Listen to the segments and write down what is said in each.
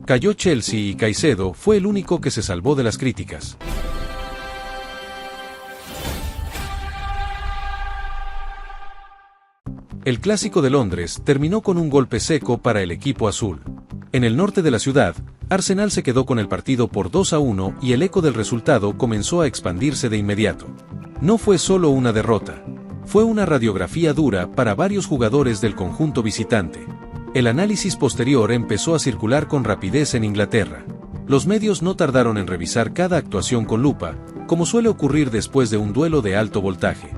Cayó Chelsea y Caicedo fue el único que se salvó de las críticas. El Clásico de Londres terminó con un golpe seco para el equipo azul. En el norte de la ciudad, Arsenal se quedó con el partido por 2-1 y el eco del resultado comenzó a expandirse de inmediato. No fue solo una derrota. Fue una radiografía dura para varios jugadores del conjunto visitante. El análisis posterior empezó a circular con rapidez en Inglaterra. Los medios no tardaron en revisar cada actuación con lupa, como suele ocurrir después de un duelo de alto voltaje.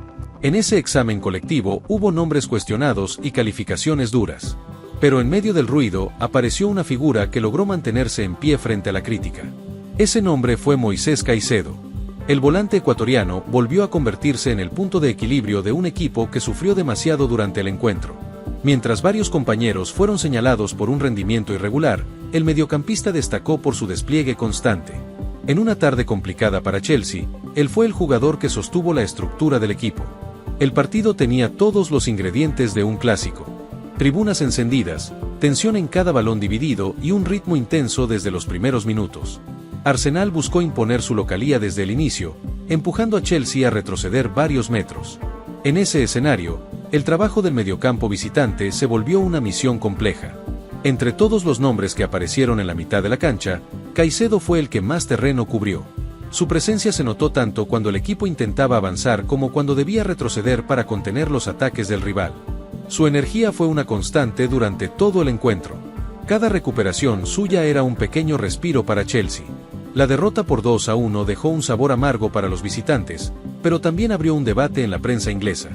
En ese examen colectivo hubo nombres cuestionados y calificaciones duras. Pero en medio del ruido apareció una figura que logró mantenerse en pie frente a la crítica. Ese nombre fue Moisés Caicedo. El volante ecuatoriano volvió a convertirse en el punto de equilibrio de un equipo que sufrió demasiado durante el encuentro. Mientras varios compañeros fueron señalados por un rendimiento irregular, el mediocampista destacó por su despliegue constante. En una tarde complicada para Chelsea, él fue el jugador que sostuvo la estructura del equipo. El partido tenía todos los ingredientes de un clásico. Tribunas encendidas, tensión en cada balón dividido y un ritmo intenso desde los primeros minutos. Arsenal buscó imponer su localía desde el inicio, empujando a Chelsea a retroceder varios metros. En ese escenario, el trabajo del mediocampo visitante se volvió una misión compleja. Entre todos los nombres que aparecieron en la mitad de la cancha, Caicedo fue el que más terreno cubrió. Su presencia se notó tanto cuando el equipo intentaba avanzar como cuando debía retroceder para contener los ataques del rival. Su energía fue una constante durante todo el encuentro. Cada recuperación suya era un pequeño respiro para Chelsea. La derrota por 2-1 dejó un sabor amargo para los visitantes, pero también abrió un debate en la prensa inglesa.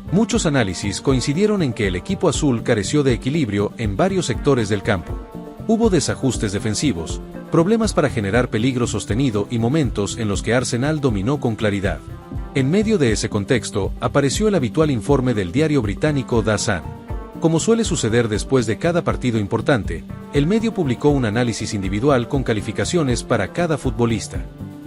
Muchos análisis coincidieron en que el equipo azul careció de equilibrio en varios sectores del campo. Hubo desajustes defensivos, problemas para generar peligro sostenido y momentos en los que Arsenal dominó con claridad. En medio de ese contexto, apareció el habitual informe del diario británico The Sun. Como suele suceder después de cada partido importante, el medio publicó un análisis individual con calificaciones para cada futbolista.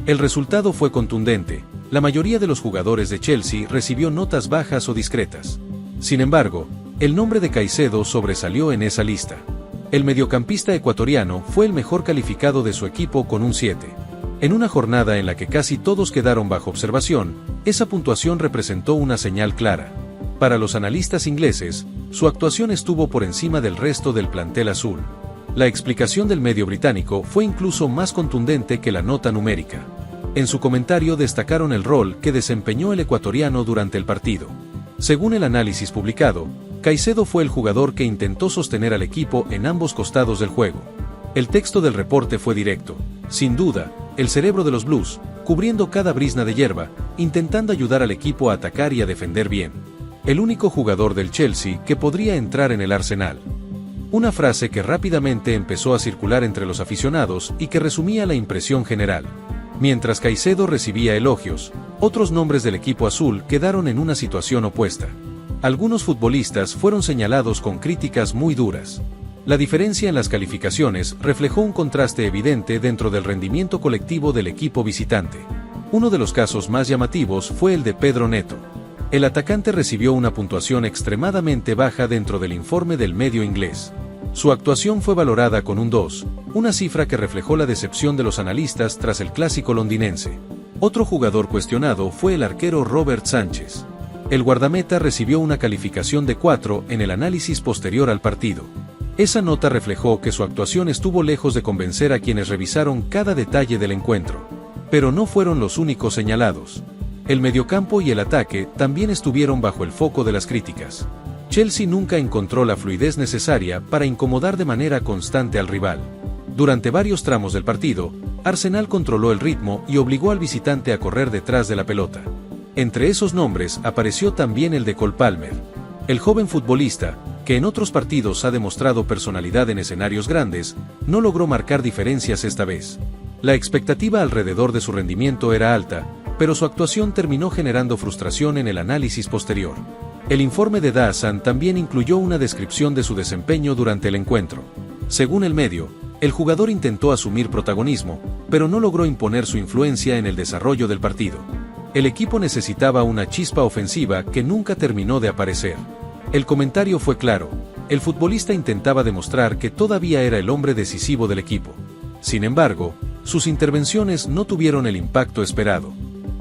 El resultado fue contundente. La mayoría de los jugadores de Chelsea recibió notas bajas o discretas. Sin embargo, el nombre de Caicedo sobresalió en esa lista. El mediocampista ecuatoriano fue el mejor calificado de su equipo con un 7. En una jornada en la que casi todos quedaron bajo observación, esa puntuación representó una señal clara. Para los analistas ingleses, su actuación estuvo por encima del resto del plantel azul. La explicación del medio británico fue incluso más contundente que la nota numérica. En su comentario destacaron el rol que desempeñó el ecuatoriano durante el partido. Según el análisis publicado, Caicedo fue el jugador que intentó sostener al equipo en ambos costados del juego. El texto del reporte fue directo. Sin duda, el cerebro de los Blues, cubriendo cada brizna de hierba, intentando ayudar al equipo a atacar y a defender bien. El único jugador del Chelsea que podría entrar en el Arsenal. Una frase que rápidamente empezó a circular entre los aficionados y que resumía la impresión general. Mientras Caicedo recibía elogios, otros nombres del equipo azul quedaron en una situación opuesta. Algunos futbolistas fueron señalados con críticas muy duras. La diferencia en las calificaciones reflejó un contraste evidente dentro del rendimiento colectivo del equipo visitante. Uno de los casos más llamativos fue el de Pedro Neto. El atacante recibió una puntuación extremadamente baja dentro del informe del medio inglés. Su actuación fue valorada con un 2, una cifra que reflejó la decepción de los analistas tras el clásico londinense. Otro jugador cuestionado fue el arquero Robert Sánchez. El guardameta recibió una calificación de 4 en el análisis posterior al partido. Esa nota reflejó que su actuación estuvo lejos de convencer a quienes revisaron cada detalle del encuentro. Pero no fueron los únicos señalados. El mediocampo y el ataque también estuvieron bajo el foco de las críticas. Chelsea nunca encontró la fluidez necesaria para incomodar de manera constante al rival. Durante varios tramos del partido, Arsenal controló el ritmo y obligó al visitante a correr detrás de la pelota. Entre esos nombres apareció también el de Cole Palmer. El joven futbolista, que en otros partidos ha demostrado personalidad en escenarios grandes, no logró marcar diferencias esta vez. La expectativa alrededor de su rendimiento era alta, pero su actuación terminó generando frustración en el análisis posterior. El informe de The Sun también incluyó una descripción de su desempeño durante el encuentro. Según el medio, el jugador intentó asumir protagonismo, pero no logró imponer su influencia en el desarrollo del partido. El equipo necesitaba una chispa ofensiva que nunca terminó de aparecer. El comentario fue claro: El futbolista intentaba demostrar que todavía era el hombre decisivo del equipo. Sin embargo, sus intervenciones no tuvieron el impacto esperado.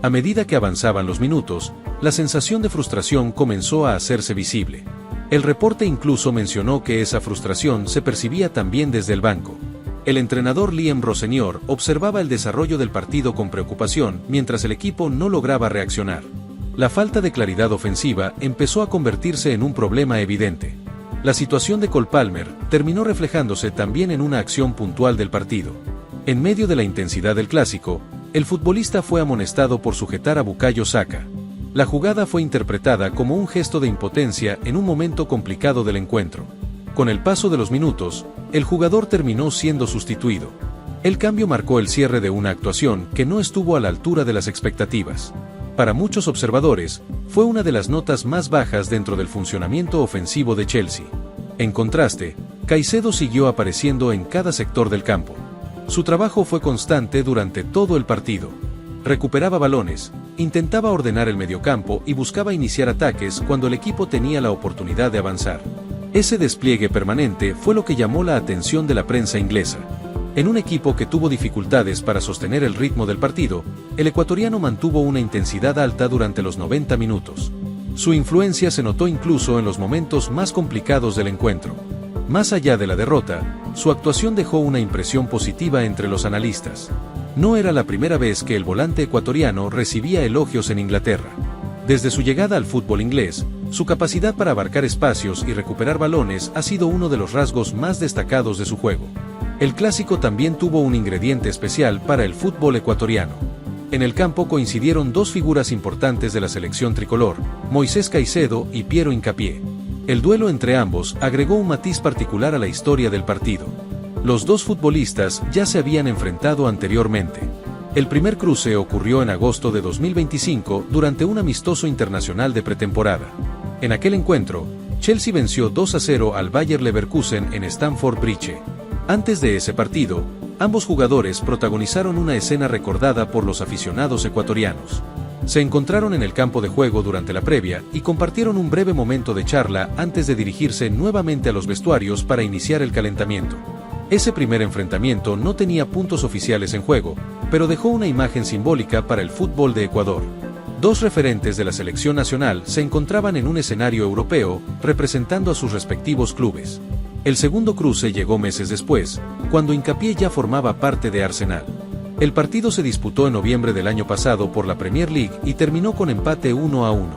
A medida que avanzaban los minutos, la sensación de frustración comenzó a hacerse visible. El reporte incluso mencionó que esa frustración se percibía también desde el banco. El entrenador Liam Rossenior observaba el desarrollo del partido con preocupación mientras el equipo no lograba reaccionar. La falta de claridad ofensiva empezó a convertirse en un problema evidente. La situación de Cole Palmer terminó reflejándose también en una acción puntual del partido. En medio de la intensidad del clásico, el futbolista fue amonestado por sujetar a Bukayo Saka. La jugada fue interpretada como un gesto de impotencia en un momento complicado del encuentro. Con el paso de los minutos, el jugador terminó siendo sustituido. El cambio marcó el cierre de una actuación que no estuvo a la altura de las expectativas. Para muchos observadores, fue una de las notas más bajas dentro del funcionamiento ofensivo de Chelsea. En contraste, Caicedo siguió apareciendo en cada sector del campo. Su trabajo fue constante durante todo el partido. Recuperaba balones, intentaba ordenar el mediocampo y buscaba iniciar ataques cuando el equipo tenía la oportunidad de avanzar. Ese despliegue permanente fue lo que llamó la atención de la prensa inglesa. En un equipo que tuvo dificultades para sostener el ritmo del partido, el ecuatoriano mantuvo una intensidad alta durante los 90 minutos. Su influencia se notó incluso en los momentos más complicados del encuentro. Más allá de la derrota, su actuación dejó una impresión positiva entre los analistas. No era la primera vez que el volante ecuatoriano recibía elogios en Inglaterra. Desde su llegada al fútbol inglés, su capacidad para abarcar espacios y recuperar balones ha sido uno de los rasgos más destacados de su juego. El clásico también tuvo un ingrediente especial para el fútbol ecuatoriano. En el campo coincidieron dos figuras importantes de la selección tricolor, Moisés Caicedo y Piero Hincapié. El duelo entre ambos agregó un matiz particular a la historia del partido. Los dos futbolistas ya se habían enfrentado anteriormente. El primer cruce ocurrió en agosto de 2025 durante un amistoso internacional de pretemporada. En aquel encuentro, Chelsea venció 2-0 al Bayer Leverkusen en Stamford Bridge. Antes de ese partido, ambos jugadores protagonizaron una escena recordada por los aficionados ecuatorianos. Se encontraron en el campo de juego durante la previa y compartieron un breve momento de charla antes de dirigirse nuevamente a los vestuarios para iniciar el calentamiento. Ese primer enfrentamiento no tenía puntos oficiales en juego, pero dejó una imagen simbólica para el fútbol de Ecuador. Dos referentes de la selección nacional se encontraban en un escenario europeo, representando a sus respectivos clubes. El segundo cruce llegó meses después, cuando Hincapié ya formaba parte de Arsenal. El partido se disputó en noviembre del año pasado por la Premier League y terminó con empate 1-1.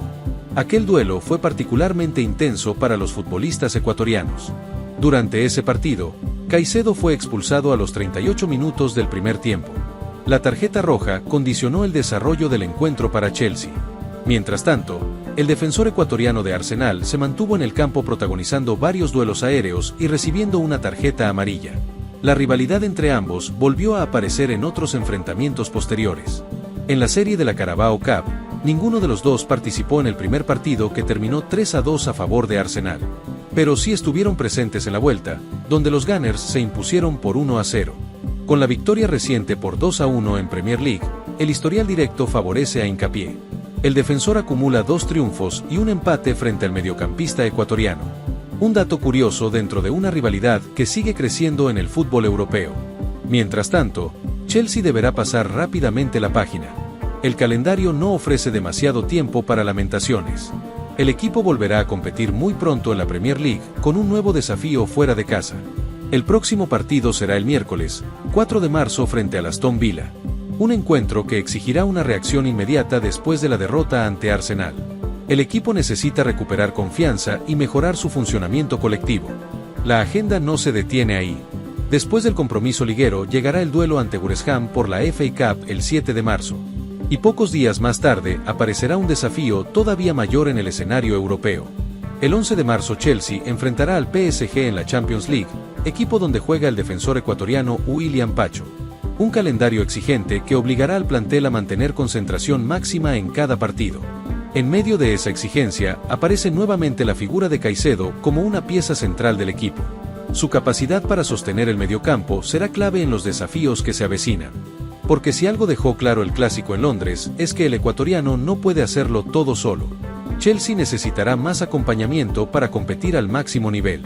Aquel duelo fue particularmente intenso para los futbolistas ecuatorianos. Durante ese partido, Caicedo fue expulsado a los 38 minutos del primer tiempo. La tarjeta roja condicionó el desarrollo del encuentro para Chelsea. Mientras tanto, el defensor ecuatoriano de Arsenal se mantuvo en el campo protagonizando varios duelos aéreos y recibiendo una tarjeta amarilla. La rivalidad entre ambos volvió a aparecer en otros enfrentamientos posteriores. En la serie de la Carabao Cup, ninguno de los dos participó en el primer partido que terminó 3-2 a favor de Arsenal. Pero sí estuvieron presentes en la vuelta, donde los Gunners se impusieron por 1-0. Con la victoria reciente por 2-1 en Premier League, el historial directo favorece a Hincapié. El defensor acumula 2 triunfos y un empate frente al mediocampista ecuatoriano. Un dato curioso dentro de una rivalidad que sigue creciendo en el fútbol europeo. Mientras tanto, Chelsea deberá pasar rápidamente la página. El calendario no ofrece demasiado tiempo para lamentaciones. El equipo volverá a competir muy pronto en la Premier League con un nuevo desafío fuera de casa. El próximo partido será el miércoles, 4 de marzo frente al Aston Villa. Un encuentro que exigirá una reacción inmediata después de la derrota ante Arsenal. El equipo necesita recuperar confianza y mejorar su funcionamiento colectivo. La agenda no se detiene ahí. Después del compromiso liguero llegará el duelo ante West Ham por la FA Cup el 7 de marzo. Y pocos días más tarde aparecerá un desafío todavía mayor en el escenario europeo. El 11 de marzo Chelsea enfrentará al PSG en la Champions League, equipo donde juega el defensor ecuatoriano William Pacho. Un calendario exigente que obligará al plantel a mantener concentración máxima en cada partido. En medio de esa exigencia, aparece nuevamente la figura de Caicedo como una pieza central del equipo. Su capacidad para sostener el mediocampo será clave en los desafíos que se avecinan. Porque si algo dejó claro el clásico en Londres, es que el ecuatoriano no puede hacerlo todo solo. Chelsea necesitará más acompañamiento para competir al máximo nivel.